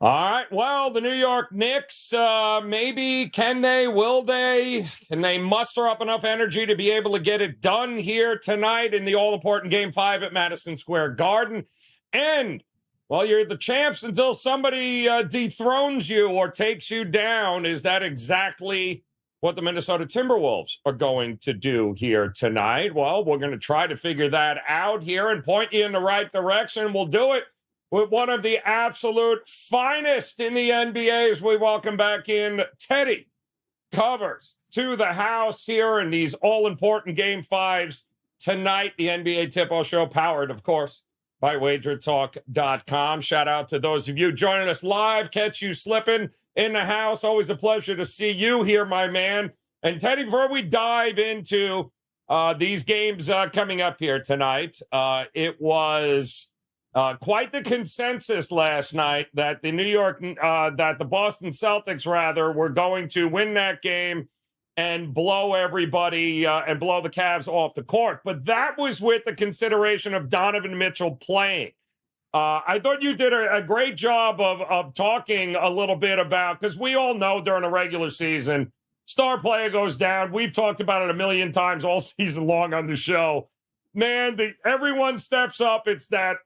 All right. Well, the New York Knicks, maybe, can they, will they? Can they muster up enough energy to be able to get it done here tonight in the all-important Game 5 at Madison Square Garden? And, well, you're the champs until somebody dethrones you or takes you down. Is that exactly what the Minnesota Timberwolves are going to do here tonight? Well, we're going to try to figure that out here and point you in the right direction. We'll do it with one of the absolute finest in the NBA as we welcome back in Teddy Covers to the house here in these all-important Game 5s tonight. The NBA Tip-Off Show, powered, of course, by WagerTalk.com. Shout out to those of you joining us live. Catch you slipping in the house. Always a pleasure to see you here, my man. And Teddy, before we dive into these games coming up here tonight, it was quite the consensus last night that the Boston Celtics, were going to win that game and blow everybody and blow the Cavs off the court. But that was with the consideration of Donovan Mitchell playing. I thought you did a great job of talking a little bit about, because we all know during a regular season, star player goes down. We've talked about it a million times all season long on the show. Man, everyone steps up. It's that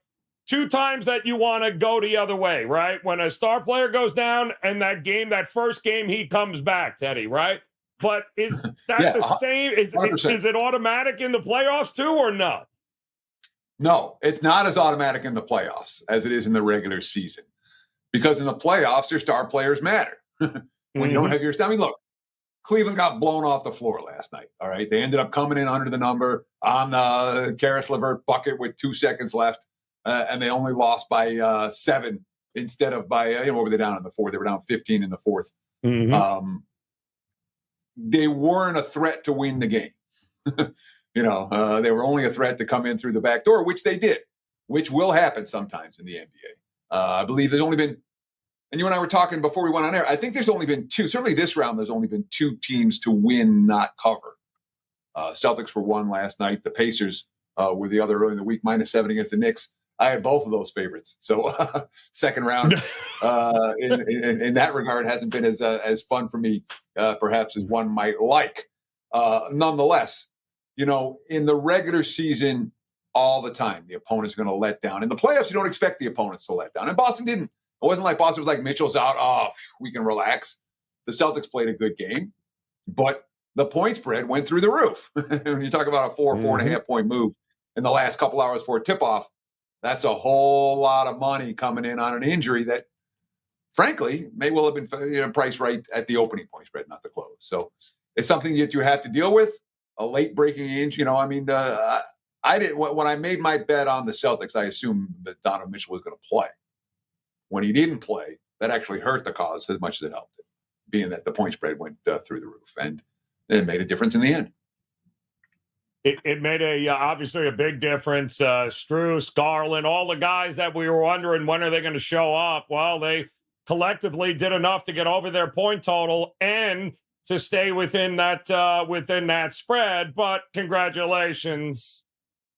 2 times that you want to go the other way, right? When a star player goes down and that first game, he comes back, Teddy, right? But is that the same? Is it automatic in the playoffs too, or not? No, it's not as automatic in the playoffs as it is in the regular season. Because in the playoffs, your star players matter. When you don't have your star, I mean, look, Cleveland got blown off the floor last night, all right? They ended up coming in under the number on the Karis LeVert bucket with 2 seconds left. And they only lost by 7 instead of by, what were they down in the fourth? They were down 15 in the fourth. They weren't a threat to win the game. They were only a threat to come in through the back door, which they did, which will happen sometimes in the NBA. I believe there's only been, and you and I were talking before we went on air, I think there's only been 2, certainly this round, there's only been 2 teams to win, not cover. Celtics were 1 last night. The Pacers were the other early in the week, -7 against the Knicks. I had both of those favorites. So second round in that regard hasn't been as fun for me, perhaps as one might like. Nonetheless, in the regular season, all the time, the opponent's going to let down. In the playoffs, you don't expect the opponents to let down. And Boston didn't. It wasn't like Boston was like, Mitchell's out. Oh, we can relax. The Celtics played a good game, but the point spread went through the roof. When you talk about a 4.5 point move in the last couple hours for a tip-off, that's a whole lot of money coming in on an injury that, frankly, may well have been priced right at the opening point spread, not the close. So it's something that you have to deal with. A late breaking injury. I did when I made my bet on the Celtics, I assumed that Donovan Mitchell was going to play. When he didn't play, that actually hurt the cause as much as it helped it, being that the point spread went through the roof, and it made a difference in the end. It made obviously a big difference. Strus, Garland, all the guys that we were wondering when are they going to show up. Well, they collectively did enough to get over their point total and to stay within that spread. But congratulations,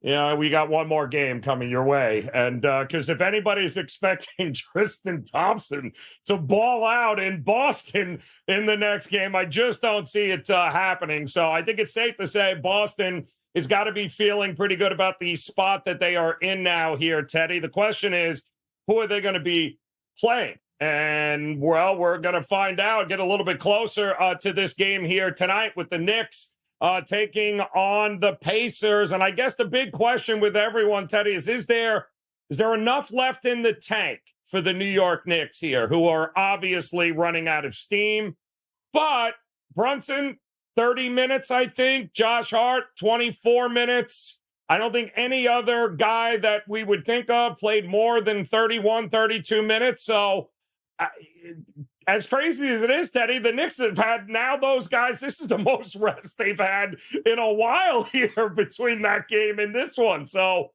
we got one more game coming your way. And because if anybody's expecting Tristan Thompson to ball out in Boston in the next game, I just don't see it happening. So I think it's safe to say Boston has got to be feeling pretty good about the spot that they are in now here, Teddy. The question is, who are they going to be playing? And, well, we're going to find out, get a little bit closer to this game here tonight with the Knicks taking on the Pacers. And I guess the big question with everyone, Teddy, is there enough left in the tank for the New York Knicks here, who are obviously running out of steam? But Brunson, 30 minutes, I think. Josh Hart, 24 minutes. I don't think any other guy that we would think of played more than 31, 32 minutes. So as crazy as it is, Teddy, the Knicks have had now those guys. This is the most rest they've had in a while here between that game and this one. So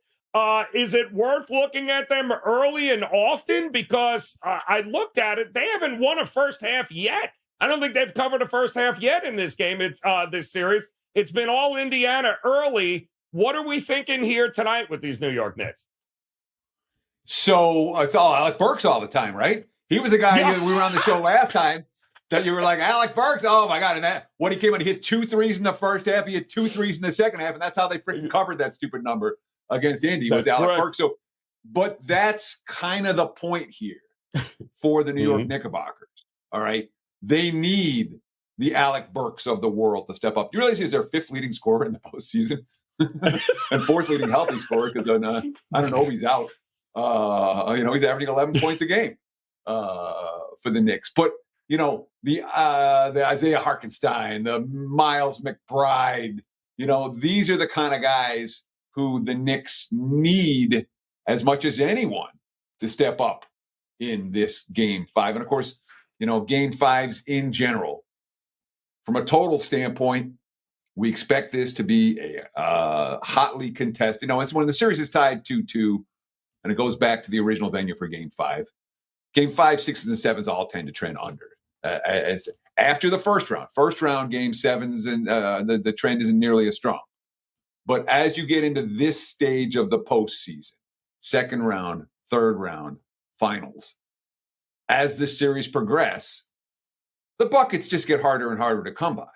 is it worth looking at them early and often? Because I looked at it. They haven't won a first half yet. I don't think they've covered a first half yet in this game. It's this series. It's been all Indiana early. What are we thinking here tonight with these New York Knicks? So it's all Alec Burks all the time, right? He was the guy we were on the show last time that you were like, Alec Burks. Oh my God. And that when he came in, he hit 2 threes in the first half. He hit 2 threes in the second half. And that's how they freaking covered that stupid number against Indy was Alec Burks. So, but that's kind of the point here for the New York Knickerbockers. All right. They need the Alec Burks of the world to step up. You realize he's their 5th leading scorer in the postseason and 4th leading healthy scorer because Anunoby's out. He's averaging 11 points a game for the Knicks. But, the Isaiah Hartenstein, the Miles McBride, these are the kind of guys who the Knicks need as much as anyone to step up in this Game 5. And, of course, Game 5s in general. From a total standpoint, we expect this to be a hotly contested. It's when the series is tied 2-2, and it goes back to the original venue for Game 5. Game 5, 6s, and 7s all tend to trend under. As after the first round, Game 7s, and the trend isn't nearly as strong. But as you get into this stage of the postseason, second round, third round, finals, as the series progress, the buckets just get harder and harder to come by.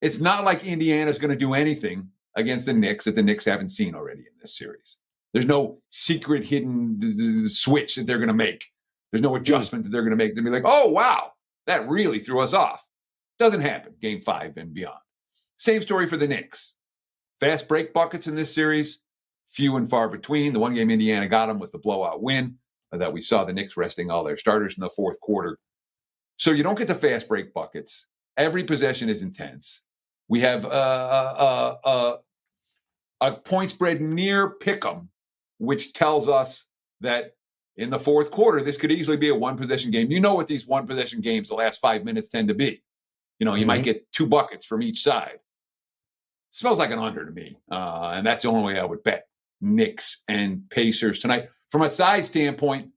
It's not like Indiana's going to do anything against the Knicks that the Knicks haven't seen already in this series. There's no secret hidden switch that they're going to make. There's no adjustment that they're going to make. They'll be like, oh, wow, that really threw us off. Doesn't happen, Game 5 and beyond. Same story for the Knicks. Fast break buckets in this series, few and far between. The one game Indiana got them was the blowout win that we saw the Knicks resting all their starters in the fourth quarter. So you don't get the fast break buckets. Every possession is intense. We have a point spread near pick'em, which tells us that in the fourth quarter, this could easily be a one-possession game. You know what these one-possession games, the last 5 minutes, tend to be. You might get 2 buckets from each side. Smells like an under to me. And that's the only way I would bet Knicks and Pacers tonight. From a side standpoint,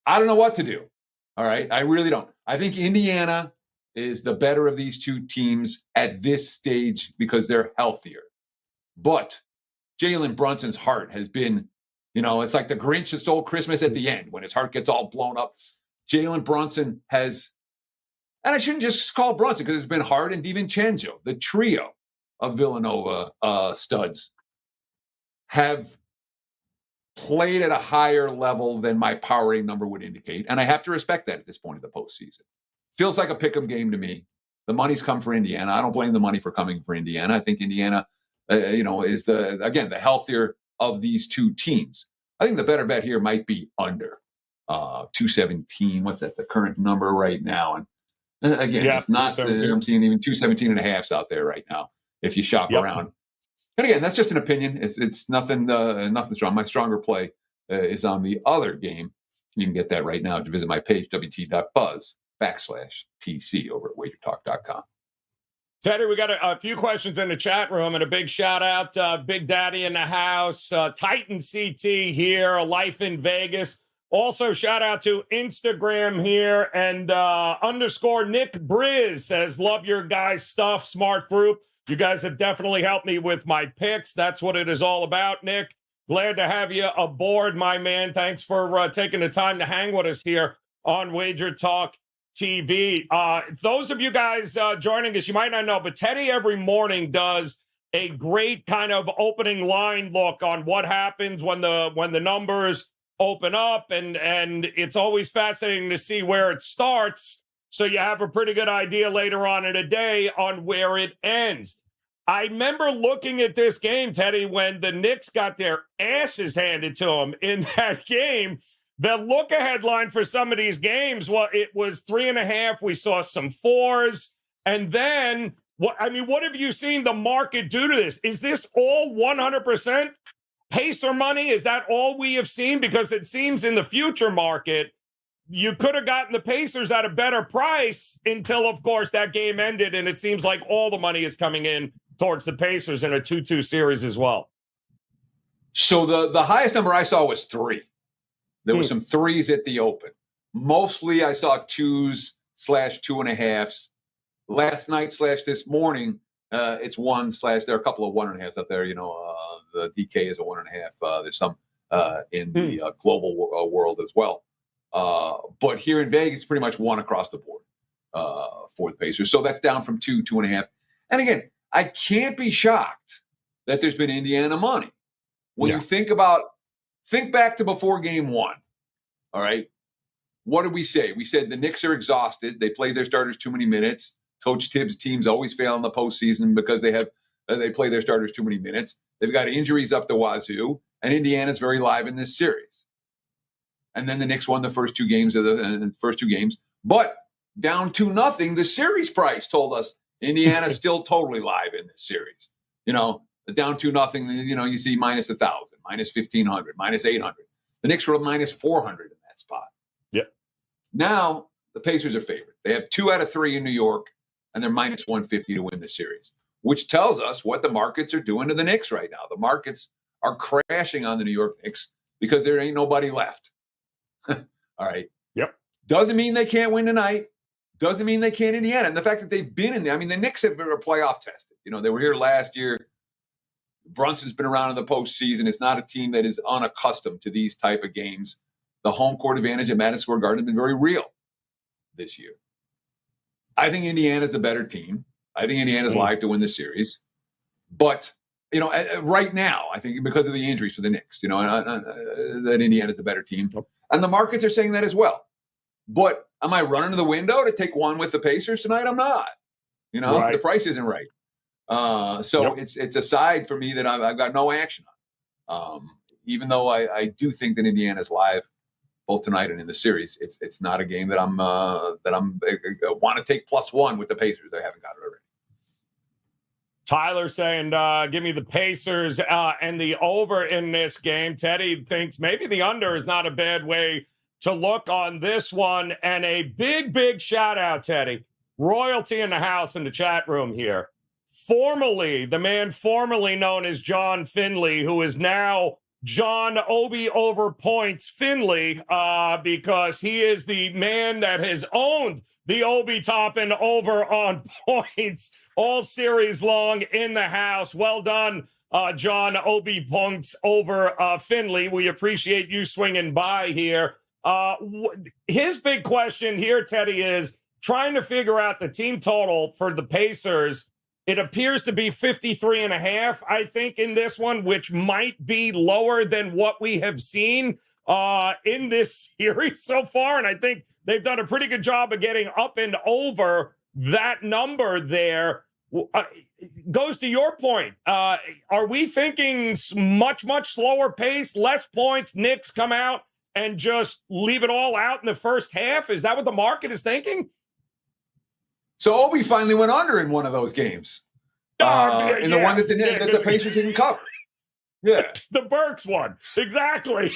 I don't know what to do. All right. I really don't. I think Indiana is the better of these two teams at this stage because they're healthier. But Jalen Brunson's heart has been, it's like the Grinch that stole Christmas at the end when his heart gets all blown up. Jalen Brunson has, and I shouldn't just call Brunson because it's been Hart and DiVincenzo, the trio of Villanova studs, have played at a higher level than my power rating number would indicate. And I have to respect that at this point of the postseason. Feels like a pick'em game to me. The money's come for Indiana. I don't blame the money for coming for Indiana. I think Indiana, is the healthier of these two teams. I think the better bet here might be under 217. What's that? The current number right now. And again, it's not, I'm seeing even 217 and a halves out there right now if you shop around. And again, that's just an opinion. It's nothing strong. My stronger play is on the other game. You can get that right now to visit my page, wt.buzz/TC over at WagerTalk.com. Teddy, we got a few questions in the chat room, and a big shout out, Big Daddy in the house, Titan CT here, a life in Vegas. Also, shout out to Instagram here, and _ Nick Briz says, love your guys' stuff, smart group. You guys have definitely helped me with my picks. That's what it is all about, Nick. Glad to have you aboard, my man. Thanks for taking the time to hang with us here on Wager Talk TV. Those of you guys joining us, you might not know, but Teddy every morning does a great kind of opening line look on what happens when the numbers open up, and it's always fascinating to see where it starts, so you have a pretty good idea later on in the day on where it ends. I remember looking at this game, Teddy, when the Knicks got their asses handed to them in that game. The look-ahead line for some of these games, well, it was 3.5. We saw some 4s. And then, what have you seen the market do to this? Is this all 100% Pacer money? Is that all we have seen? Because it seems in the future market, you could have gotten the Pacers at a better price until, of course, that game ended. And it seems like all the money is coming in towards the Pacers in a 2-2 series as well. So the highest number I saw was 3. There were some 3s at the open. Mostly I saw 2s/2.5s. Last night / this morning, it's 1/ there are a couple of 1.5s out there. The DK is a 1.5. There's some in the global world as well. But here in Vegas, pretty much 1 across the board for the Pacers. So that's down from 2, 2.5. And again, I can't be shocked that there's been Indiana money. When you think back to before game 1, all right? What did we say? We said the Knicks are exhausted. They play their starters too many minutes. Coach Tibbs' teams always fail in the postseason because they play their starters too many minutes. They've got injuries up the wazoo, and Indiana's very live in this series. And then the Knicks won the first two games but down 2-0. The series price told us Indiana's still totally live in this series. The down 2-0. You see minus 1,000, minus 1,500, minus 800. The Knicks were minus 400 in that spot. Yep. Now the Pacers are favored. They have 2 out of 3 in New York, and they're minus 150 to win the series, which tells us what the markets are doing to the Knicks right now. The markets are crashing on the New York Knicks because there ain't nobody left. All right. Yep. Doesn't mean they can't win tonight. Doesn't mean they can't Indiana. And the fact that they've been in there, the Knicks have been playoff tested. They were here last year. Brunson's been around in the postseason. It's not a team that is unaccustomed to these type of games. The home court advantage at Madison Square Garden has been very real this year. I think Indiana's the better team. I think Indiana's live to win the series. But, right now, I think because of the injuries for the Knicks, that Indiana's the better team. And the markets are saying that as well. But am I running to the window to take one with the Pacers tonight? I'm not. The price isn't right. It's a side for me that I've got no action on. Even though I do think that Indiana's live both tonight and in the series, it's not a game that I want to take +1 with the Pacers. I haven't got it already. Tyler saying, give me the Pacers and the over in this game. Teddy thinks maybe the under is not a bad way to look on this one. And a big, big shout out, Teddy. Royalty in the house in the chat room here. The man formerly known as John Finley, who is now John Obi over points Finley, because he is the man that has owned the Obi Toppin over on points all series long in the house. Well done, John Obi points over Finley. We appreciate you swinging by here. His big question here, Teddy, is trying to figure out the team total for the Pacers. It appears to be 53.5, I think, in this one, which might be lower than what we have seen in this series so far. And I think they've done a pretty good job of getting up and over that number there. Goes to your point. Are we thinking much, much slower pace, less points, Knicks come out and just leave it all out in the first half? Is that what the market is thinking? So Obi finally went under in one of those games, in the one that the Pacers didn't cover. Yeah, the Burks one, exactly.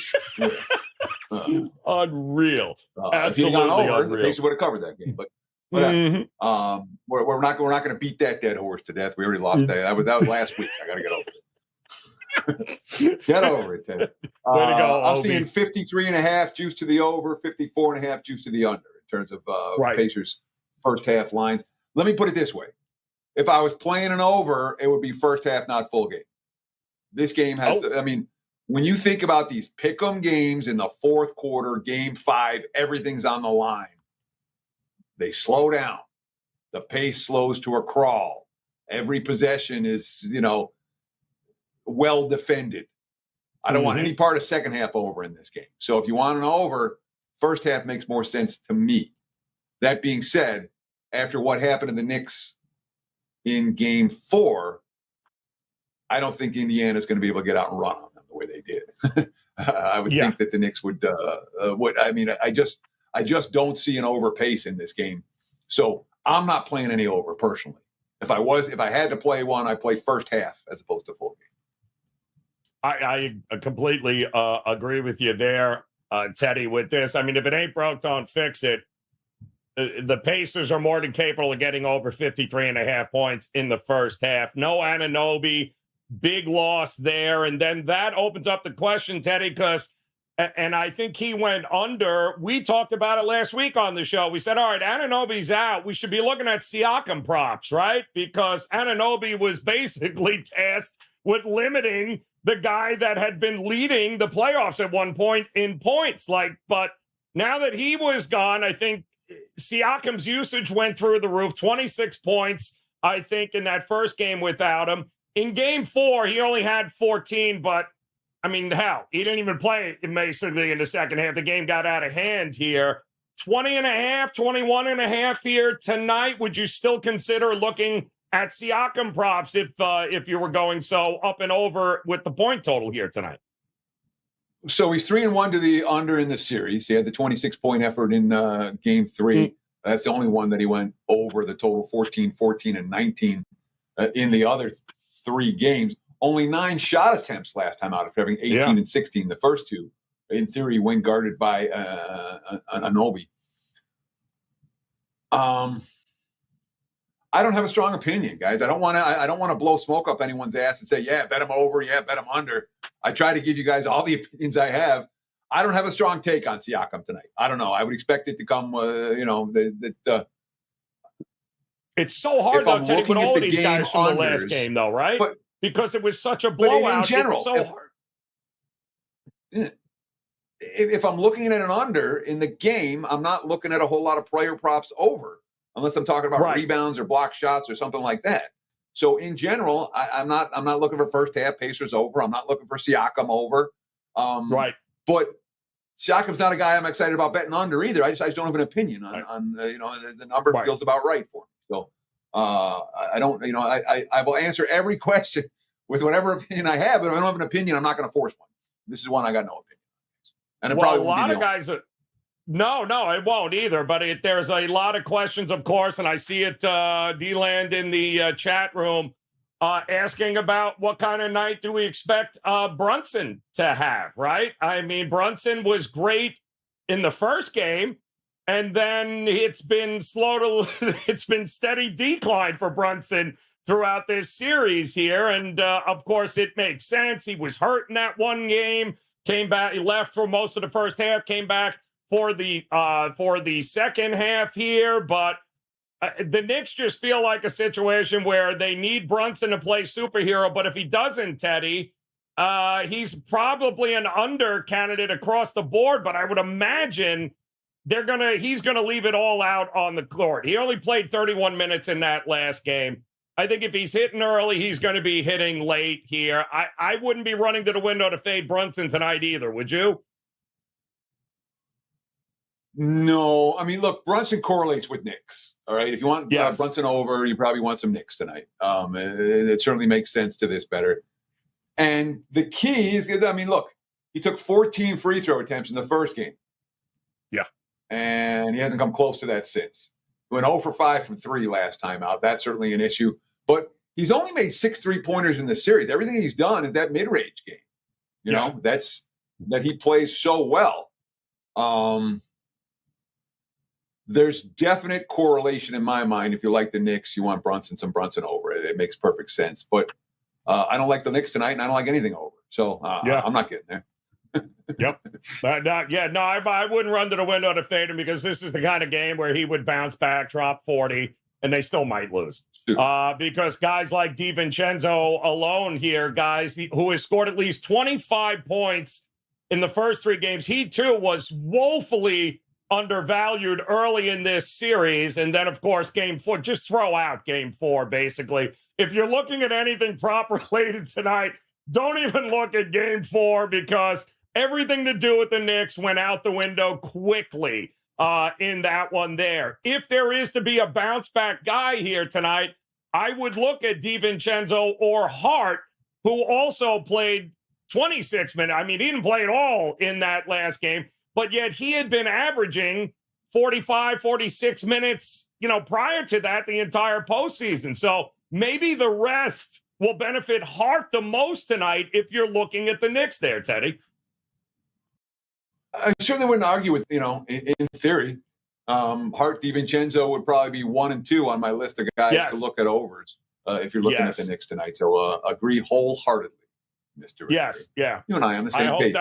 Unreal. If he'd gone over, the Pacers would have covered that game. But we're not going to beat that dead horse to death. We already lost that. That was last week. I got to get over it. Get over it, Ted. Way to go, I'm seeing 53.5 juice to the over, 54.5 juice to the under in terms of Pacers first half lines. Let me put it this way. If I was playing an over, it would be first half, not full game. This game has, when you think about these pick'em games in the fourth quarter, game 5, everything's on the line. They slow down. The pace slows to a crawl. Every possession is, well defended. I don't want any part of second half over in this game. So if you want an over, first half makes more sense to me. That being said, after what happened to the Knicks in game 4, I don't think Indiana's going to be able to get out and run on them the way they did. I would think that the Knicks would. I just don't see an over pace in this game. So I'm not playing any over personally. If I had to play one, I play first half as opposed to full game. I completely agree with you there, Teddy, with this. If it ain't broke, don't fix it. The Pacers are more than capable of getting over 53.5 points in the first half. No Anunoby, big loss there. And then that opens up the question, Teddy, and I think he went under. We talked about it last week on the show. We said, all right, Anunoby's out. We should be looking at Siakam props, right? Because Anunoby was basically tasked with limiting the guy that had been leading the playoffs at one point in points. But Now that he was gone, I think Siakam's usage went through the roof. 26 points, I think, in that first game without him. In game 4, he only had 14, but I mean, hell, he didn't even play basically in the second half. The game got out of hand here. 20 and a half, 21 and a half here tonight. Would you still consider looking at Siakam props if you were going so up and over with the point total here tonight? So he's 3-1 to the under in the series. He had the 26-point effort in game 3. That's the only one that he went over the total 14, 14, and 19 in the other 3 games. Only 9 shot attempts last time out after having 18 and 16 the first 2. In theory, when guarded by Anunoby. I don't have a strong opinion, guys. I don't want to blow smoke up anyone's ass and say, yeah, bet him over, yeah, bet him under. I try to give you guys all the opinions I have. I don't have a strong take on Siakam tonight. I don't know. I would expect it to come, it's so hard, though, Teddy, with all of these guys from the last game, though, right? Because it was such a blowout. In general, it's so hard. If I'm looking at an under in the game, I'm not looking at a whole lot of player props over, unless I'm talking about rebounds or block shots or something like that. So in general, I'm not looking for first half Pacers over. I'm not looking for Siakam over. But Siakam's not a guy I'm excited about betting under either. I just don't have an opinion on the number feels about right for me. So I don't, I will answer every question with whatever opinion I have, but if I don't have an opinion, I'm not going to force one. This is one I got no opinion. And it probably won't be the guys are, no, it won't either. But there's a lot of questions, of course, and I see it, D-Land in the chat room asking about what kind of night do we expect Brunson to have, right? I mean, Brunson was great in the first game, and then it's been it's been steady decline for Brunson throughout this series here. And of course, it makes sense. He was hurt in that one game. Came back, he left for most of the first half, came back for the second half here. But the Knicks just feel like a situation where they need Brunson to play superhero. But if he doesn't, Teddy, he's probably an under candidate across the board. But I would imagine he's gonna leave it all out on the court. He only played 31 minutes in that last game. I think if he's hitting early, he's going to be hitting late here. I wouldn't be running to the window to fade Brunson tonight either, would you? No. I mean, look, Brunson correlates with Knicks. All right. If you want Brunson over, you probably want some Knicks tonight. It certainly makes sense to this better. And the key is, I mean, look, he took 14 free throw attempts in the first game. Yeah. And he hasn't come close to that since. He went 0 for 5 from 3 last time out. That's certainly an issue. But he's only made 6 3-pointers in the series. Everything he's done is that mid-range game. You know, that he plays so well. There's definite correlation in my mind. If you like the Knicks, you want some Brunson over. It makes perfect sense. But I don't like the Knicks tonight, and I don't like anything over. So I'm not getting there. I wouldn't run to the window to fade him because this is the kind of game where he would bounce back, drop 40, and they still might lose. Because guys like DiVincenzo alone here, guys who has scored at least 25 points in the first 3 games, he too was woefully undervalued early in this series. And then, of course, game 4, just throw out game 4, basically. If you're looking at anything prop related tonight, don't even look at game 4 because everything to do with the Knicks went out the window quickly in that one there. If there is to be a bounce-back guy here tonight, I would look at DiVincenzo or Hart, who also played 26 minutes. I mean, he didn't play at all in that last game, but yet he had been averaging 45, 46 minutes, prior to that the entire postseason. So maybe the rest will benefit Hart the most tonight if you're looking at the Knicks there, Teddy. I certainly wouldn't argue with, in theory. Hart, DiVincenzo would probably be 1 and 2 on my list of guys to look at overs if you're looking at the Knicks tonight. So agree wholeheartedly, Mr. Yes, yeah. You and I on the same page.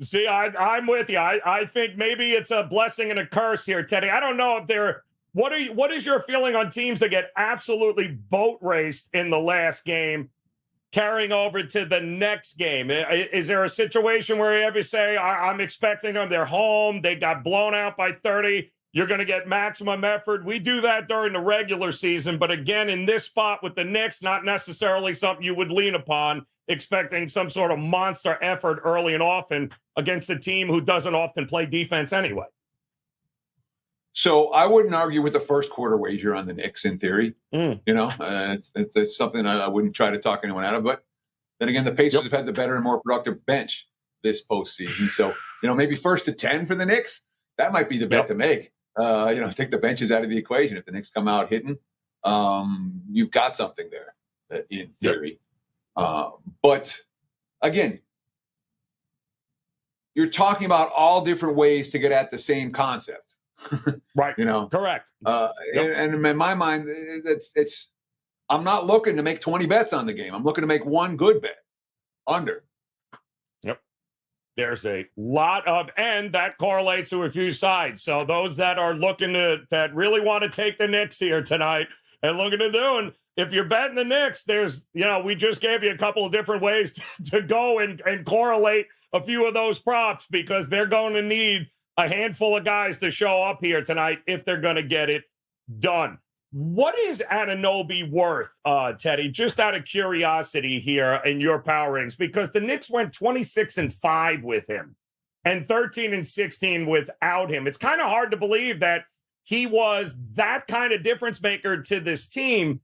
See, I'm with you. I think maybe it's a blessing and a curse here, Teddy. I don't know if what is your feeling on teams that get absolutely boat raced in the last game? carrying over to the next game? Is there a situation where you ever say, I'm expecting them, they're home, they got blown out by 30, you're going to get maximum effort? We do that during the regular season, but again, in this spot with the Knicks, not necessarily something you would lean upon, expecting some sort of monster effort early and often against a team who doesn't often play defense anyway. So I wouldn't argue with the first quarter wager on the Knicks in theory. It's something I wouldn't try to talk anyone out of. But then again, the Pacers have had the better and more productive bench this postseason. So, maybe first to 10 for the Knicks, that might be the bet to make. Take the benches out of the equation. If the Knicks come out hitting, you've got something there in theory. But again, you're talking about all different ways to get at the same concept. Right. Correct. And in my mind, I'm not looking to make 20 bets on the game. I'm looking to make one good bet under. Yep. There's a lot of, and that correlates to a few sides. So those that are looking that really want to take the Knicks here tonight and looking to do, and if you're betting the Knicks, there's, we just gave you a couple of different ways to go and correlate a few of those props, because they're going to need a handful of guys to show up here tonight if they're going to get it done. What is Anunoby worth, Teddy? Just out of curiosity here in your power rings, because the Knicks went 26-5 with him and 13-16 without him. It's kind of hard to believe that he was that kind of difference maker to this team.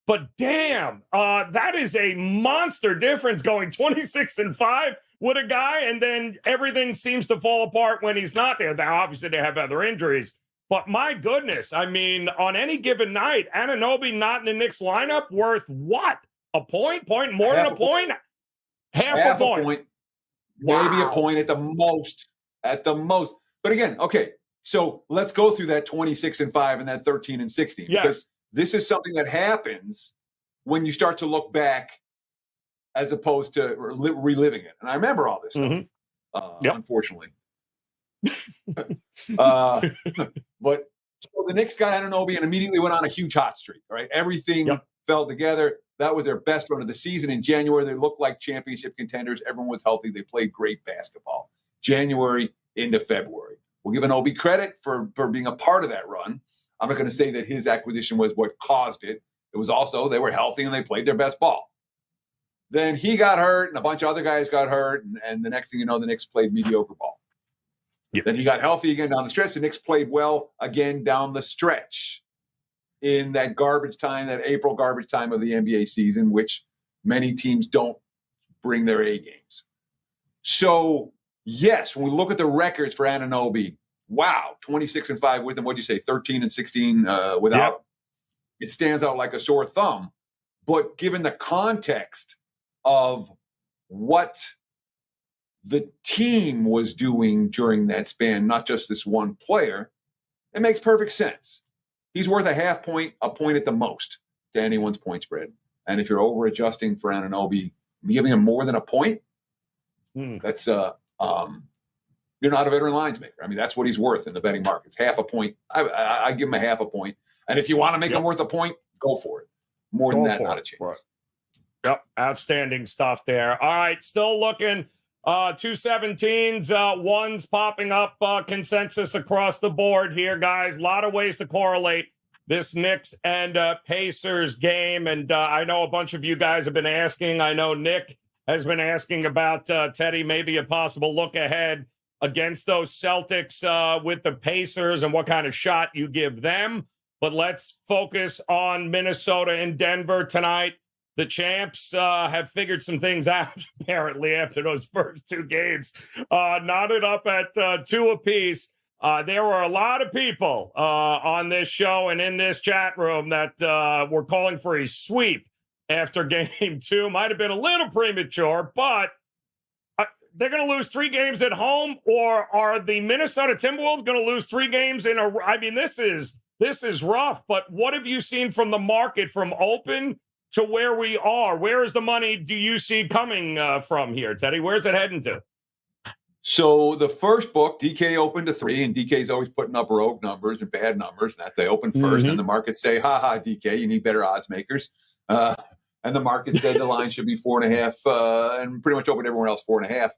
But damn, that is a monster difference, going 26-5 with a guy, and then everything seems to fall apart when he's not there. Now, obviously, they have other injuries, but my goodness, I mean, on any given night, Anunoby not in the Knicks lineup worth what? A point? More than a point? Half a point. Maybe a point at the most. But again, okay, so let's go through that 26-5 and that 13-16. Yes. Because this is something that happens when you start to look back as opposed to reliving it. And I remember all this stuff, unfortunately. But so the Knicks got Anunoby and immediately went on a huge hot streak. Right, everything fell together. That was their best run of the season. In January, they looked like championship contenders. Everyone was healthy. They played great basketball. January into February. We'll give Anunoby credit for being a part of that run. I'm not going to say that his acquisition was what caused it. It was also they were healthy and they played their best ball. Then he got hurt and a bunch of other guys got hurt. And the next thing you know, the Knicks played mediocre ball. Yep. Then he got healthy again down the stretch. The Knicks played well again down the stretch in that garbage time, that April garbage time of the NBA season, which many teams don't bring their A games. So, yes, when we look at the records for Anunoby, wow, 26-5 with him. What'd you say, 13-16 without him? It stands out like a sore thumb. But given the context of what the team was doing during that span, not just this one player, it makes perfect sense. He's worth a half point, a point at the most to anyone's point spread. And if you're over adjusting for Anunoby, giving him more than a point, that's you're not a veteran lines maker. I mean, that's what he's worth in the betting markets. Half a point. I give him a half a point. And if you want to make him worth a point, go for it. More than that, not a chance. Right. Yep. Outstanding stuff there. All right. Still looking. 217s, ones popping up, consensus across the board here, guys. A lot of ways to correlate this Knicks and Pacers game. And I know a bunch of you guys have been asking. I know Nick has been asking about, Teddy, maybe a possible look ahead against those Celtics with the Pacers and what kind of shot you give them. But let's focus on Minnesota and Denver tonight. The champs have figured some things out, apparently, after those first two games. Knotted up at 2 apiece. There were a lot of people on this show and in this chat room that were calling for a sweep after game 2. Might have been a little premature, but they're going to lose 3 games at home, or are the Minnesota Timberwolves going to lose 3 games in a row? I mean, this is rough, but what have you seen from the market from open to where we are? Where is the money do you see coming from here, Teddy? Where's it heading to? So the first book, DK opened to 3, and DK's always putting up rogue numbers and bad numbers. That they open first, and the markets say, "Ha ha, DK, you need better odds makers." And And the market said the line should be 4.5, and pretty much opened everyone else 4.5.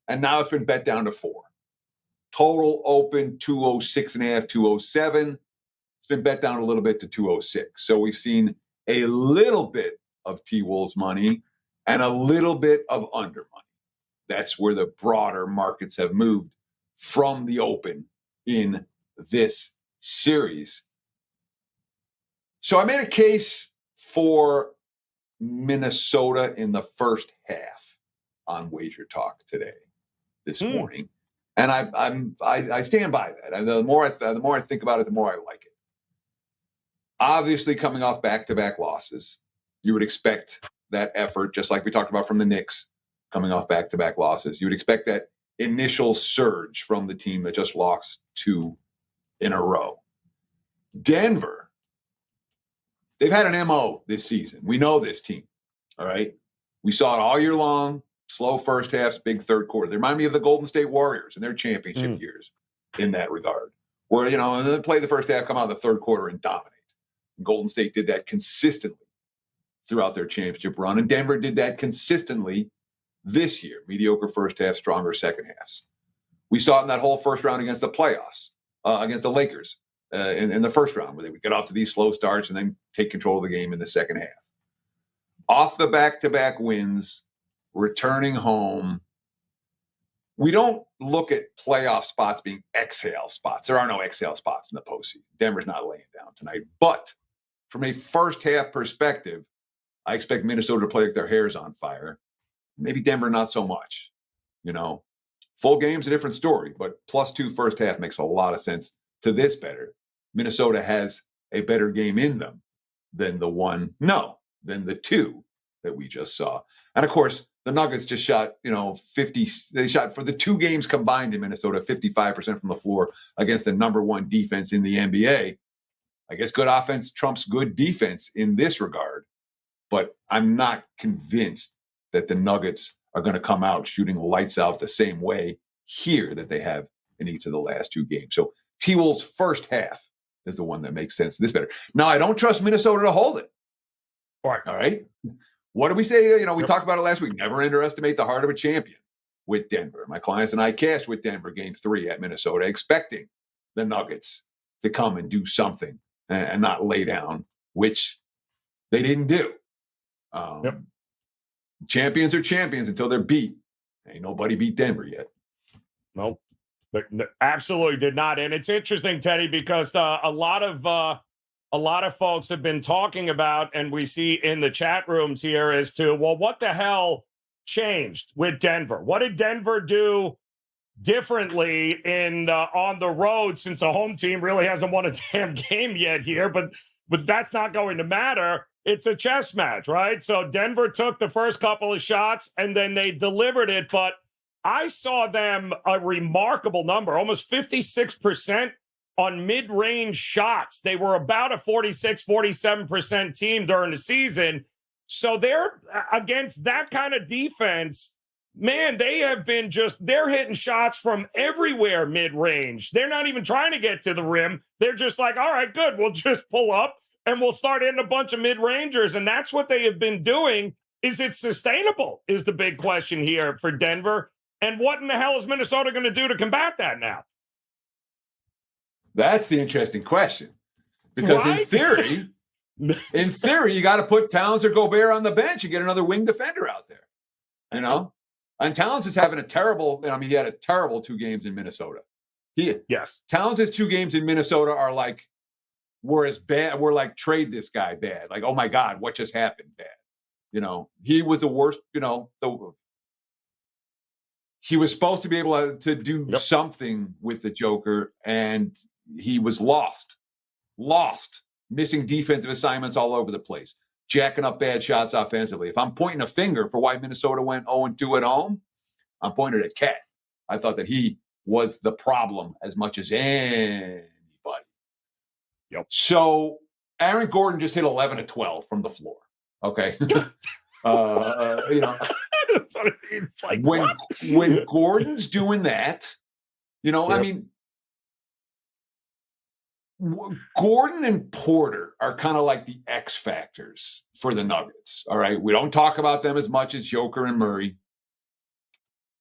And now it's been bet down to 4. Total open 206.5, 207. It's been bet down a little bit to 206. So we've seen a little bit of T-Wolves money and a little bit of under money. That's where the broader markets have moved from the open in this series. So I made a case for Minnesota in the first half on WagerTalk this morning, and I stand by that. And the more I think about it, the more I like it. Obviously, coming off back-to-back losses, you would expect that effort, just like we talked about from the Knicks, coming off back-to-back losses. You would expect that initial surge from the team that just lost 2 in a row. Denver, they've had an MO this season. We know this team, all right? We saw it all year long, slow first halves, big third quarter. They remind me of the Golden State Warriors in their championship years in that regard, where, they play the first half, come out in the third quarter and dominate. Golden State did that consistently throughout their championship run, and Denver did that consistently this year. Mediocre first half, stronger second halves. We saw it in that whole first round against the playoffs, against the Lakers in the first round, where they would get off to these slow starts and then take control of the game in the second half. Off the back-to-back wins, returning home, we don't look at playoff spots being exhale spots. There are no exhale spots in the postseason. Denver's not laying down tonight. But from a first-half perspective, I expect Minnesota to play like their hair's on fire. Maybe Denver not so much. Full game's a different story, but +2 first half makes a lot of sense to this better. Minnesota has a better game in them than the 2 that we just saw. And of course, the Nuggets just shot, 50. They shot for the 2 games combined in Minnesota, 55% from the floor against the number 1 defense in the NBA. I guess good offense trumps good defense in this regard, but I'm not convinced that the Nuggets are going to come out shooting lights out the same way here that they have in each of the last 2 games. So T-Wolves' first half is the one that makes sense this better. Now, I don't trust Minnesota to hold it. All right. What do we say? We talked about it last week. Never underestimate the heart of a champion with Denver. My clients and I cashed with Denver game 3 at Minnesota, expecting the Nuggets to come and do something and not lay down, which they didn't do. Champions are champions until they're beat. Ain't nobody beat Denver yet. Nope. But absolutely did not. And it's interesting, Teddy, because a lot of folks have been talking about, and we see in the chat rooms here as to, well, what the hell changed with Denver? What did Denver do differently on the road, since a home team really hasn't won a damn game yet here? But that's not going to matter. It's a chess match, right? So Denver took the first couple of shots and then they delivered it. But I saw them a remarkable number, almost 56% on mid-range shots. They were about a 46, 47% team during the season. So they're against that kind of defense, man, they have been they're hitting shots from everywhere mid-range. They're not even trying to get to the rim. They're just like, all right, good. We'll just pull up and we'll start hitting a bunch of mid-rangers. And that's what they have been doing. Is it sustainable is the big question here for Denver. And what in the hell is Minnesota going to do to combat that now? That's the interesting question. Because in theory, you got to put Towns or Gobert on the bench and get another wing defender out there. And Towns is having he had a terrible 2 games in Minnesota. Yes. Towns' 2 games in Minnesota are like, we're as bad. We're like, trade this guy bad. Like, oh my God, what just happened bad? He was the worst, he was supposed to be able to do something with the Joker, and he was lost, missing defensive assignments all over the place, jacking up bad shots offensively. If I'm pointing a finger for why Minnesota went 0-2 at home, I'm pointing at Cat. I thought that he was the problem as much as anybody. Yep. So Aaron Gordon just hit 11 of 12 from the floor. Okay. That's what it means. It's like, when Gordon's doing that, Gordon and Porter are kind of like the X factors for the Nuggets. All right. We don't talk about them as much as Joker and Murray.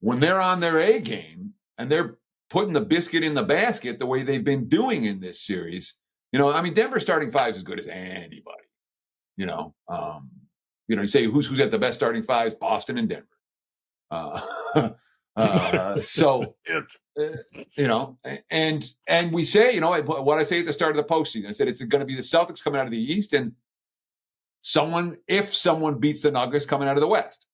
When they're on their A game and they're putting the biscuit in the basket the way they've been doing in this series, Denver's starting five is as good as anybody. You say who's got the best starting fives? Boston and Denver. And we say, what I say at the start of the postseason, I said it's going to be the Celtics coming out of the East, and if someone beats the Nuggets coming out of the West.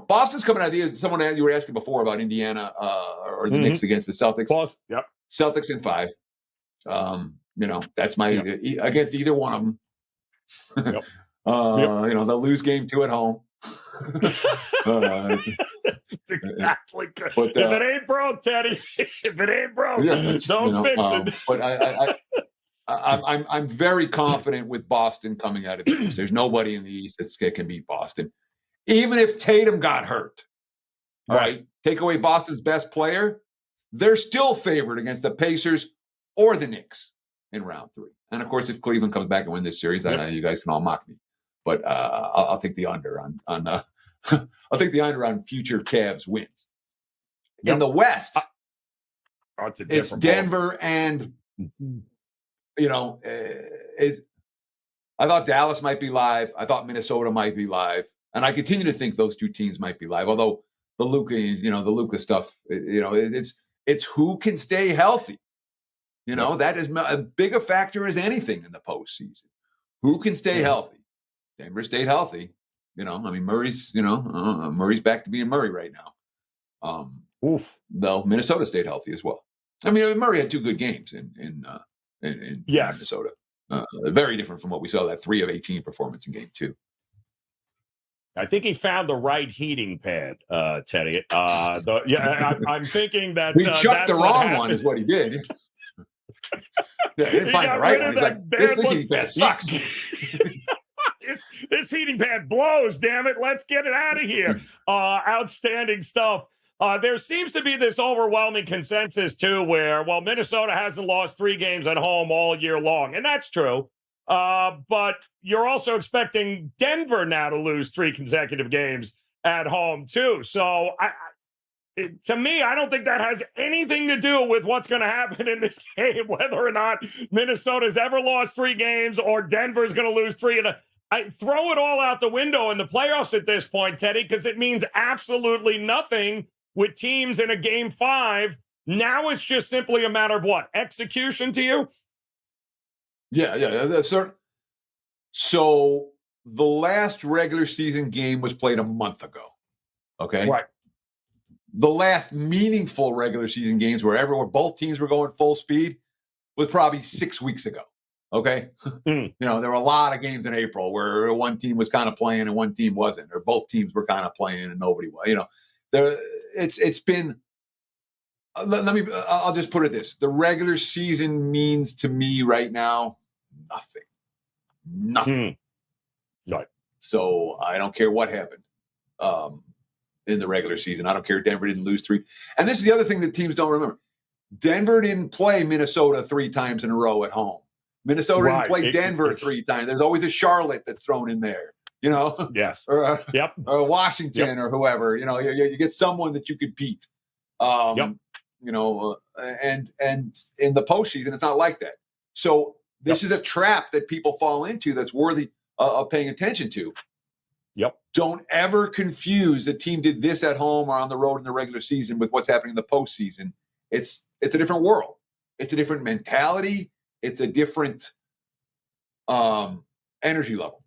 Boston's coming out of the East. Someone you were asking before about Indiana or the Knicks against the Celtics. Yep. Celtics in 5. That's my against either one of them. Yep. They'll lose game 2 at home. That's exactly good. But, if it ain't broke, Teddy, if it ain't broke, don't fix it. But I'm very confident with Boston coming out of the East. There's nobody in the East that can beat Boston, even if Tatum got hurt. All right, take away Boston's best player, they're still favored against the Pacers or the Knicks in round 3. And of course, if Cleveland comes back and win this series, you guys can all mock me. But I'll take the under on I'll take the under on future Cavs wins. In the West, it's Denver and I thought Dallas might be live. I thought Minnesota might be live, and I continue to think those two teams might be live. Although the Luka stuff, it's who can stay healthy. That is a big a factor as anything in the postseason. Who can stay healthy? Denver stayed healthy. Murray's back to being Murray right now. Though Minnesota stayed healthy as well. Murray had 2 good games in Minnesota. Very different from what we saw, that 3 of 18 performance in game 2. I think he found the right heating pad, Teddy. I'm thinking that we chucked the wrong one is what he did. He didn't find the right one. He's like, this heating pad sucks. This heating pad blows, damn it. Let's get it out of here. Outstanding stuff. There seems to be this overwhelming consensus, too, where, Minnesota hasn't lost 3 games at home all year long. And that's true. But you're also expecting Denver now to lose 3 consecutive games at home, too. So, to me, I don't think that has anything to do with what's going to happen in this game, whether or not Minnesota's ever lost 3 games or Denver's going to lose 3. I throw it all out the window in the playoffs at this point, Teddy, because it means absolutely nothing with teams in a game 5. Now it's just simply a matter of what? Execution to you? Yeah, that's certain. So the last regular season game was played a month ago. Okay. Right. The last meaningful regular season games where both teams were going full speed was probably 6 weeks ago. Okay. There were a lot of games in April where one team was kind of playing and one team wasn't, or both teams were kind of playing and nobody was. It's been. I'll just put it this: the regular season means to me right now nothing. Right. So I don't care what happened in the regular season. I don't care. Denver didn't lose 3, and this is the other thing that teams don't remember: Denver didn't play Minnesota 3 times in a row at home. Minnesota didn't play Denver 3 times. There's always a Charlotte that's thrown in there, Yes. or Washington or whoever. You get someone that you could beat. And in the postseason, it's not like that. So this is a trap that people fall into that's worthy of paying attention to. Yep. Don't ever confuse a team did this at home or on the road in the regular season with what's happening in the postseason. It's a different world. It's a different mentality. It's a different energy level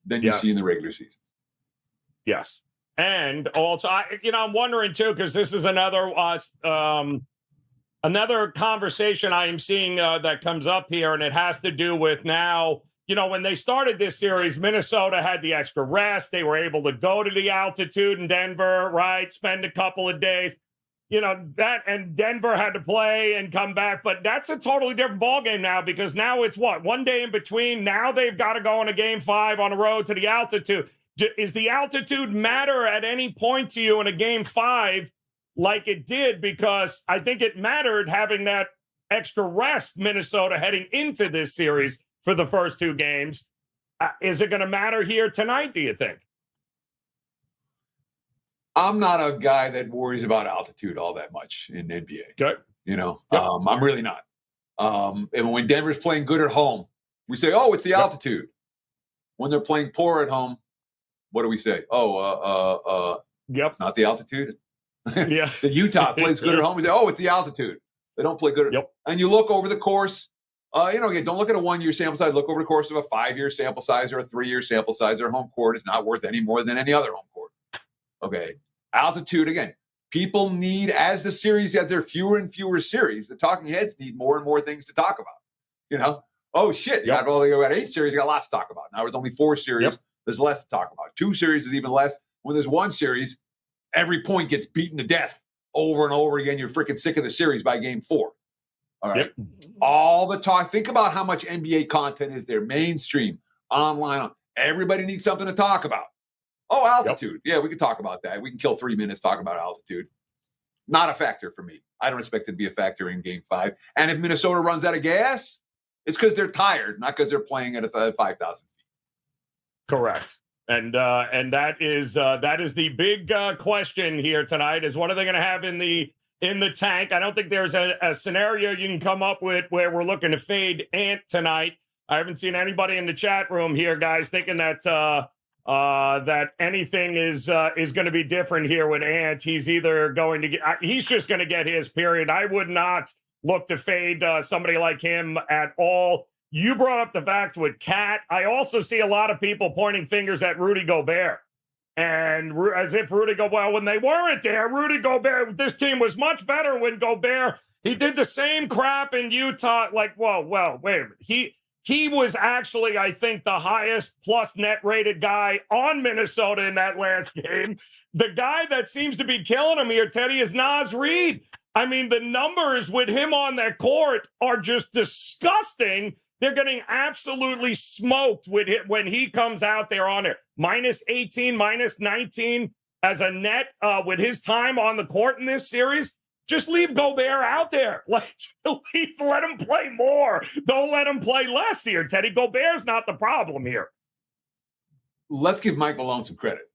than you see in the regular season. Yes. And also, I'm wondering, too, because this is another conversation I am seeing that comes up here, and it has to do with now, when they started this series, Minnesota had the extra rest. They were able to go to the altitude in Denver, right, spend a couple of days. And Denver had to play and come back, but that's a totally different ballgame now because now it's 1 day in between. Now they've got to go in a game 5 on the road to the altitude. Is the altitude matter at any point to you in a game 5 like it did? Because I think it mattered having that extra rest Minnesota heading into this series for the first two games. Is it going to matter here tonight, do you think? I'm not a guy that worries about altitude all that much in the NBA. Good. Yep. I'm really not. And when Denver's playing good at home, we say, oh, it's the altitude. When they're playing poor at home, what do we say? It's not the altitude. Yeah. The Utah plays good at home. We say, oh, it's the altitude. They don't play good. And you look over the course. Again, don't look at a 1 year sample size. Look over the course of a 5 year sample size or a 3 year sample size. Their home court is not worth any more than any other home court. Okay. Altitude, again, people need, as the series, as there are fewer and fewer series, the talking heads need more and more things to talk about. Oh, shit. You got 8 series, you got lots to talk about. Now there's only 4 series. There's less to talk about. 2 series is even less. When there's 1 series, every point gets beaten to death over and over again. You're freaking sick of the series by game 4. All right. All the talk. Think about how much NBA content is there, mainstream, online. Everybody needs something to talk about. Oh, altitude. Yeah, we can talk about that. We can kill 3 minutes talking about altitude. Not a factor for me. I don't expect it to be a factor in game 5. And if Minnesota runs out of gas, it's because they're tired, not because they're playing at 5,000 feet. Correct. And that is the big question here tonight is what are they going to have in the tank? I don't think there's a scenario you can come up with where we're looking to fade Ant tonight. I haven't seen anybody in the chat room here, guys, thinking that that anything is going to be different here with Ant. He's either going to he's just going to get his period. I would not look to fade somebody like him at all. You brought up the fact with Cat. I also see a lot of people pointing fingers at Rudy Gobert. And as if Rudy Gobert, when they weren't there, Rudy Gobert, this team was much better when Gobert, he did the same crap in Utah. Like, well, wait a minute. He was actually, I think, the highest plus net rated guy on Minnesota in that last game. The guy that seems to be killing him here, Teddy, is Naz Reid. I mean, the numbers with him on that court are just disgusting. They're getting absolutely smoked with it when he comes out there on it. Minus 18, minus 19 as a net with his time on the court in this series. Just leave Gobert out there. Let him play more. Don't let him play less here, Teddy. Gobert's not the problem here. Let's give Mike Malone some credit.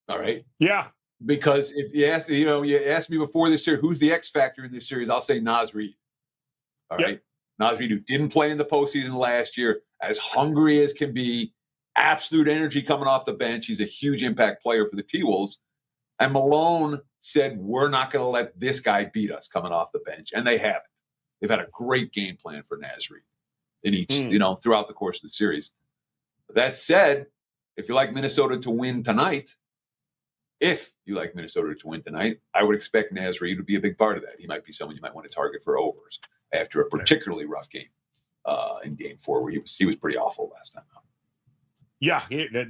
All right? Yeah. Because if you asked me before this series, who's the X factor in this series, I'll say Naz Reid. All right? Naz Reid, who didn't play in the postseason last year, as hungry as can be, absolute energy coming off the bench. He's a huge impact player for the T-Wolves. And Malone said, we're not going to let this guy beat us coming off the bench. And they haven't. They've had a great game plan for Naz Reid in each, throughout the course of the series. That said, if you like Minnesota to win tonight, I would expect Naz Reid to be a big part of that. He might be someone you might want to target for overs after a particularly rough game in game 4 where he was pretty awful last time out. Yeah,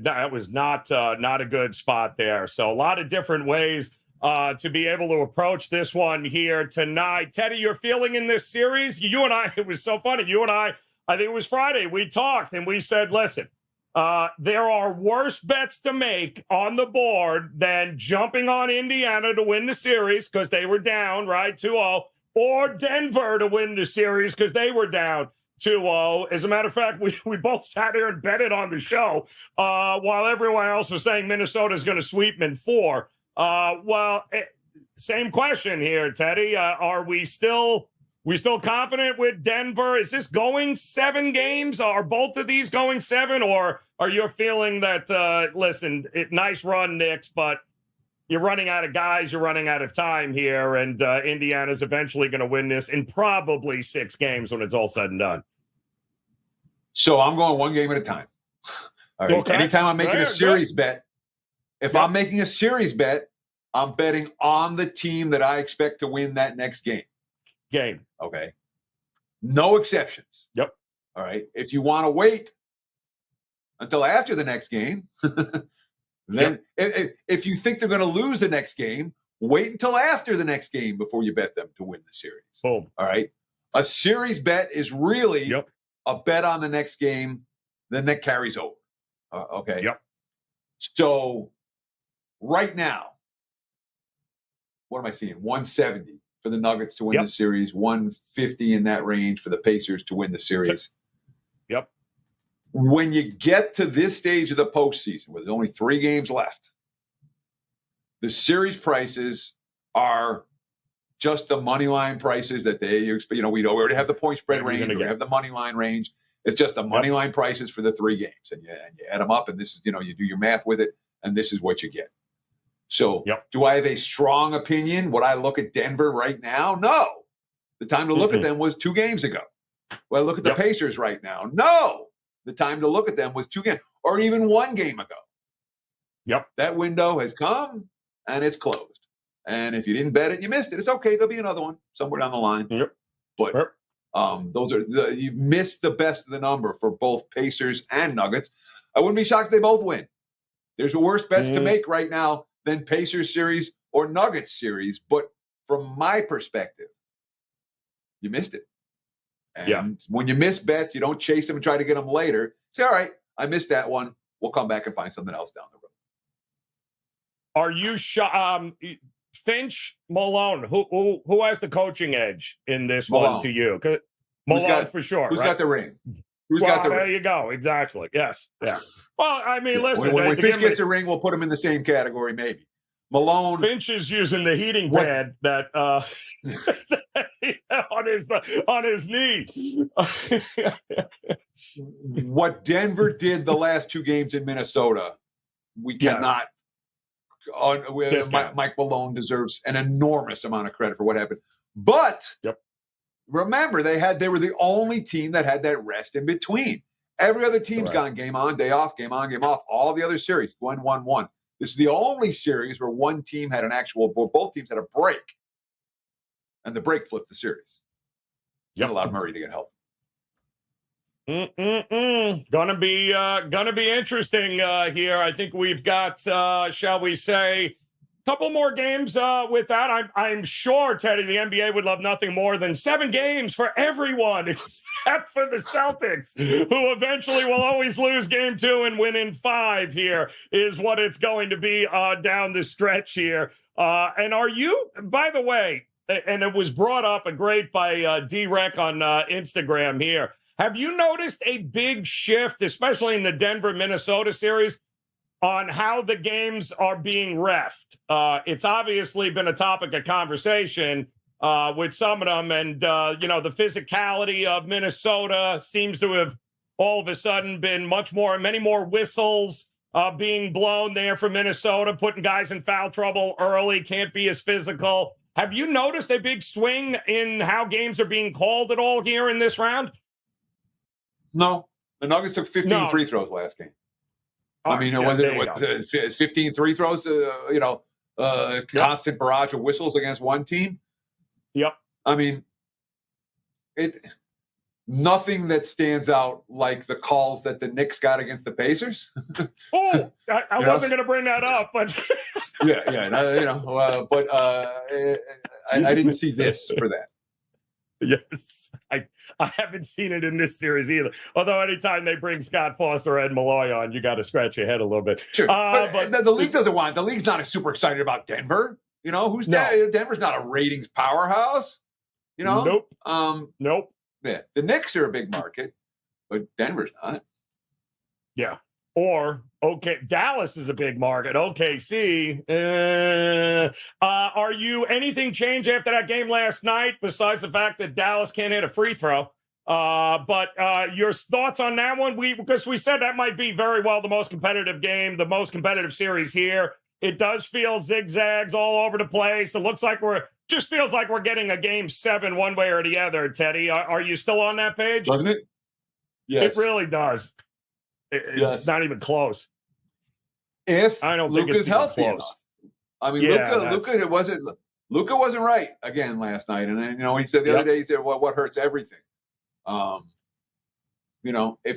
that was not a good spot there. So a lot of different ways to be able to approach this one here tonight. Teddy, your feeling in this series? You and I, it was so funny. You and I think it was Friday, we talked and we said, listen, there are worse bets to make on the board than jumping on Indiana to win the series because they were down, right, 2-0, or Denver to win the series because they were down 2-0. As a matter of fact, we both sat here and betted on the show while everyone else was saying Minnesota is going to sweep them in 4. Same question here, Teddy. Are we still confident with Denver? Is this going 7 games? Are both of these going 7? Or are you feeling that, nice run, Knicks, but you're running out of guys, you're running out of time here, and Indiana's eventually going to win this in probably 6 games when it's all said and done? So I'm going 1 game at a time. All right. Okay. Anytime I'm making a series bet, I'm making a series bet, I'm betting on the team that I expect to win that next game. Okay. No exceptions. Yep. All right. If you want to wait until after the next game, then if you think they're going to lose the next game, wait until after the next game before you bet them to win the series. Boom. All right. A series bet is really a bet on the next game, then that carries over. Okay. Yep. So right now, what am I seeing? 170 for the Nuggets to win the series, 150 in that range for the Pacers to win the series. Yep. When you get to this stage of the postseason, where there's only 3 games left, the series prices are just the money line prices that we already have the point spread range, we have the money line range. It's just the money line prices for the 3 games, and you add them up, and this is, you do your math with it, and this is what you get. So do I have a strong opinion? Would I look at Denver right now? No. The time to look at them was 2 games ago. Would I look at the Pacers right now? No. The time to look at them was 2 games, or even 1 game ago. That window has come, and it's closed. And if you didn't bet it, you missed it. It's okay. There'll be another one somewhere down the line. But those are you've missed the best of the number for both Pacers and Nuggets. I wouldn't be shocked if they both win. There's worse bets to make right now than Pacers series or Nuggets series. But from my perspective, you missed it. And when you miss bets, you don't chase them and try to get them later. Say, all right, I missed that one. We'll come back and find something else down the road. Are you Finch, Malone, who has the coaching edge in this Malone. One to you? Malone for sure. Who's right? got the ring? There you go. Exactly. Yes. Yeah. Well, I mean, listen. When Finch gets a ring, we'll put him in the same category, maybe. Malone. Finch is using the heating pad that on his knee. What Denver did the last 2 games in Minnesota, we cannot. Mike Malone deserves an enormous amount of credit for what happened. But remember, they were the only team that had that rest in between. Every other team's gone game on, day off, game on, game off. All the other series going 1-1. This is the only series where one team had both teams had a break, and the break flipped the series. And allowed Murray to get healthy. Gonna be interesting here. I think we've got, shall we say, a couple more games with that. I'm sure, Teddy, the NBA would love nothing more than 7 games for everyone except for the Celtics, who eventually will always lose game 2 and win in 5 here, is what it's going to be down the stretch here. And are you, by the way, and it was brought up by D-Rec on Instagram here, have you noticed a big shift, especially in the Denver-Minnesota series, on how the games are being reffed? It's obviously been a topic of conversation with some of them, and the physicality of Minnesota seems to have all of a sudden been many more whistles being blown there for Minnesota, putting guys in foul trouble early, can't be as physical. Have you noticed a big swing in how games are being called at all here in this round? No, the Nuggets took 15 free throws last game. I mean, was it 15 free throws? Constant barrage of whistles against one team. I mean, nothing that stands out like the calls that the Knicks got against the Pacers. I wasn't going to bring that up, but I didn't see this for that. Yes, I haven't seen it in this series either. Although anytime they bring Scott Foster and Malloy on, you got to scratch your head a little bit. Sure, but the league doesn't want it. The league's not super excited about Denver. Denver's not a ratings powerhouse. Nope. Nope. Yeah, the Knicks are a big market, but Denver's not. Yeah. Or, Dallas is a big market. OKC. Are you anything changed after that game last night besides the fact that Dallas can't hit a free throw? But your thoughts on that one? Because we said that might be very well the most competitive game, the most competitive series here. It does feel zigzags all over the place. It looks like just feels like we're getting a game 7 one way or the other, Teddy. Are you still on that page? Doesn't it? Yes. It really does. It's not even close. If I don't think Luka's it's healthy close. enough. I mean, Luka wasn't right again last night. And then, he said the other day, he said, what hurts everything? If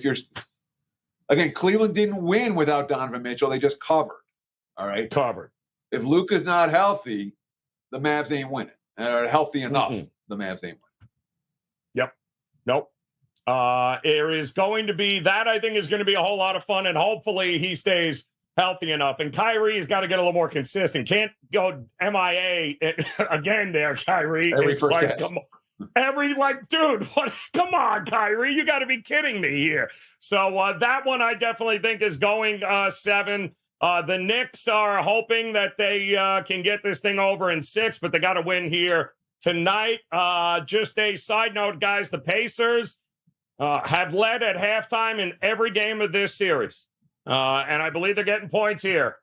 you're again, Cleveland didn't win without Donovan Mitchell. They just covered. All right. Covered. If Luka's not healthy, the Mavs ain't winning. Or healthy enough, the Mavs ain't winning. Yep. Nope. There is going to be that, I think, is going to be a whole lot of fun, and hopefully he stays healthy enough. And Kyrie's got to get a little more consistent. Can't go MIA again there, Kyrie. Every It's first like, half. come on. Dude, what? Come on, Kyrie. You got to be kidding me here. So that one I definitely think is going 7. The Knicks are hoping that they can get this thing over in 6, but they got to win here tonight. Just a side note, guys, the Pacers have led at halftime in every game of this series. And I believe they're getting points here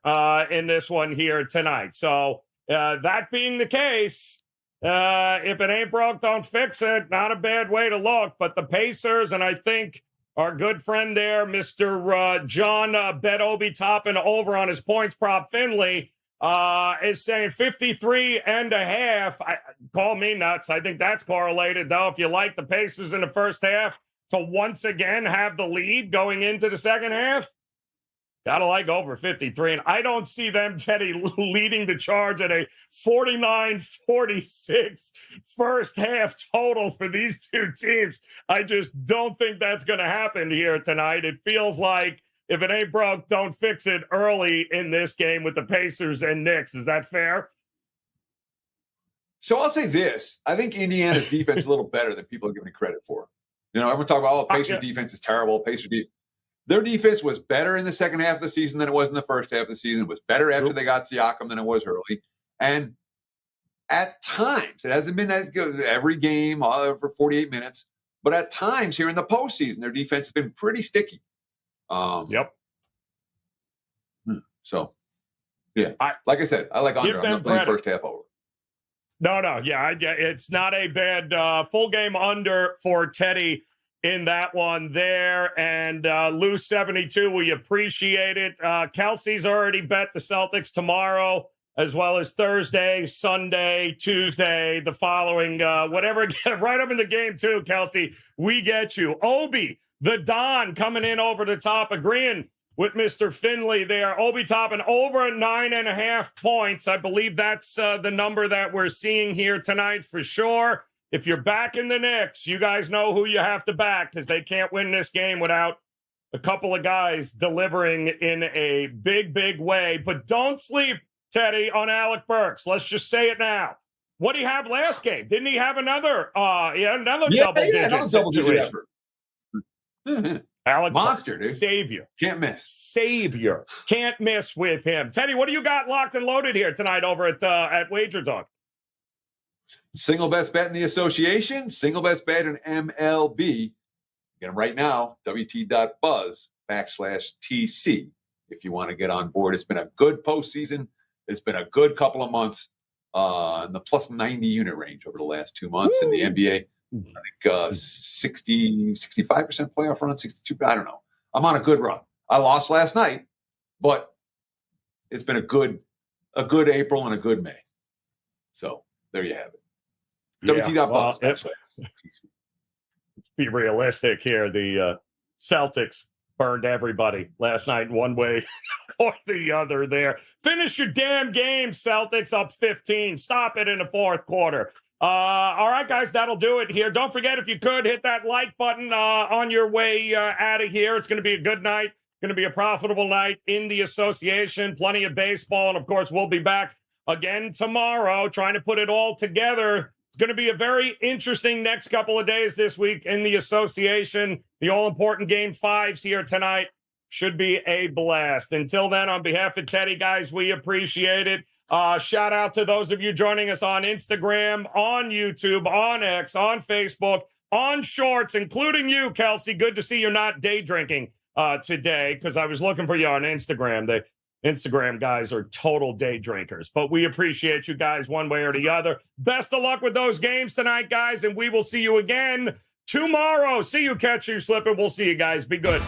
in this one here tonight. So that being the case, if it ain't broke, don't fix it. Not a bad way to look. But the Pacers, and I think our good friend there, Mr. John Bet-Obi topping over on his points prop Finley, is saying 53.5. Call me nuts. I think that's correlated, though. If you like the Pacers in the first half to once again have the lead going into the second half, gotta like over 53. And I don't see them, Teddy, leading the charge at a 49-46 first half total for these two teams. I just don't think that's going to happen here tonight. It feels like if it ain't broke, don't fix it early in this game with the Pacers and Knicks. Is that fair? So I'll say this. I think Indiana's defense is a little better than people are giving it credit for. You know, everyone talk about, Pacers defense is terrible. Their defense was better in the second half of the season than it was in the first half of the season. It was better after they got Siakam than it was early. And at times, it hasn't been that good every game for 48 minutes, but at times here in the postseason, their defense has been pretty sticky. Yep. So, yeah, like I said, I like under. I'm not playing first half over. No, yeah, it's not a bad full game under for Teddy in that one there. And Lou 72, we appreciate it. Kelsey's already bet the Celtics tomorrow, as well as Thursday, Sunday, Tuesday, the following, whatever, right up in the game too, Kelsey. We get you. Obi, the Don, coming in over the top, agreeing with Mr. Finley there. Obi topping over 9.5 points. I believe that's the number that we're seeing here tonight for sure. If you're backing the Knicks, you guys know who you have to back because they can't win this game without a couple of guys delivering in a big, big way. But don't sleep, Teddy, on Alec Burks. Let's just say it now. What did he have last game? Didn't he have another double-digit effort? Alec Monster, Burks, dude. Savior. Can't miss. Savior. Can't miss with him. Teddy, what do you got locked and loaded here tonight over at WagerTalk? Single best bet in the association, single best bet in MLB. Get them right now, wt.buzz/TC if you want to get on board. It's been a good postseason. It's been a good couple of months in the plus 90 unit range over the last 2 months. In the NBA, I think 60, 65% playoff run, 62. I don't know. I'm on a good run. I lost last night, but it's been a good April and a good May. So there you have it. WT.buzz. Let's be realistic here. The Celtics burned everybody last night in one way or the other there. Finish your damn game, Celtics, up 15. Stop it in the fourth quarter. All right, guys, that'll do it here. Don't forget, if you could, hit that like button on your way out of here. It's going to be a good night. Going to be a profitable night in the association. Plenty of baseball. And, of course, we'll be back again tomorrow trying to put it all together. It's going to be a very interesting next couple of days this week in the association. The all-important Game 5s here tonight should be a blast. Until then, on behalf of Teddy, guys, we appreciate it. Shout out to those of you joining us on Instagram, on YouTube, on X, on Facebook, on Shorts, including you, Kelsey. Good to see you're not day drinking today, because I was looking for you on Instagram. The Instagram guys are total day drinkers, but we appreciate you guys one way or the other. Best of luck with those games tonight, guys, and we will see you again tomorrow. See you, catch you slipping. We'll see you guys. Be good.